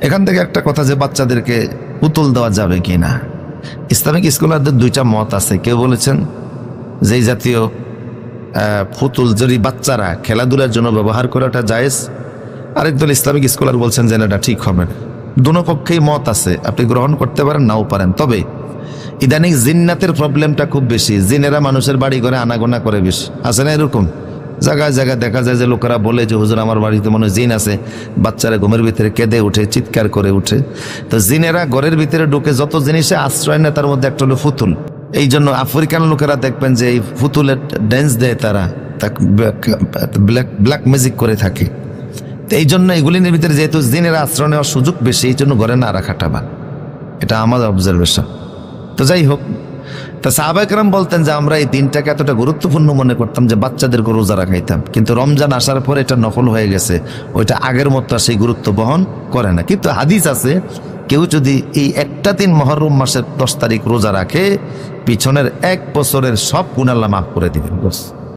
এখান থেকে একটা কথা যে বাচ্চাদেরকে পুতুল দেওয়া যাবে কি না, ইসলামিক স্কলারদের দুইটা মত আছে। কেউ বলেছেন যে এই জাতীয় পুতুল যদি বাচ্চারা খেলাধুলার জন্য ব্যবহার করে ওটা জায়েজ, আরেকদল ইসলামিক স্কলার বলছেন যে এটা ঠিক হবে না। দুনো পক্ষেই মত আছে, আপনি গ্রহণ করতে পারেন নাও পারেন। তবে ইদানিং জিন্নাতের প্রবলেমটা খুব বেশি, জিনেরা মানুষের বাড়ি ঘরে আনাগোনা করে বেশি, আছে না এরকম? জায়গায় জায়গায় দেখা যায় যে লোকেরা বলে যে হুজুর আমার বাড়িতে মনে হয় জিন আছে, বাচ্চারা ঘুমের ভিতরে কেঁদে উঠে, চিৎকার করে উঠে। তো জিনেরা ঘরের ভিতরে ঢুকে যত জিনিসে আশ্রয় নেয় তার মধ্যে একটা হলো ফুতুল। এই জন্য আফ্রিকান লোকেরা দেখবেন যে এই ফুতুলের ড্যান্স দেয়, তারা ব্ল্যাক ম্যাজিক করে থাকে। তো এই জন্য এগুলির ভিতরে যেহেতু জিনেরা আশ্রয় নেওয়ার সুযোগ বেশি, এই জন্য ঘরে না রাখাটা ভালো, এটা আমাদের অবজারভেশন। তো যাই হোক, তা সাহাবায়ে কেরাম বলতেন যে আমরা এই দিনটাকে এতটা গুরুত্বপূর্ণ মনে করতাম যে বাচ্চাদেরকে রোজা রাখাইতাম, কিন্তু রমজান আসার পরে এটা নফল হয়ে গেছে, ওইটা আগের মতো সেই গুরুত্ব বহন করে না। কিন্তু হাদিস আছে, কেউ যদি এই একটা দিন মুহররম মাসের 10 তারিখ রোজা রাখে, পিছনের 1 বছরের সব গুনাহ আল্লাহ মাফ করে দিবেন।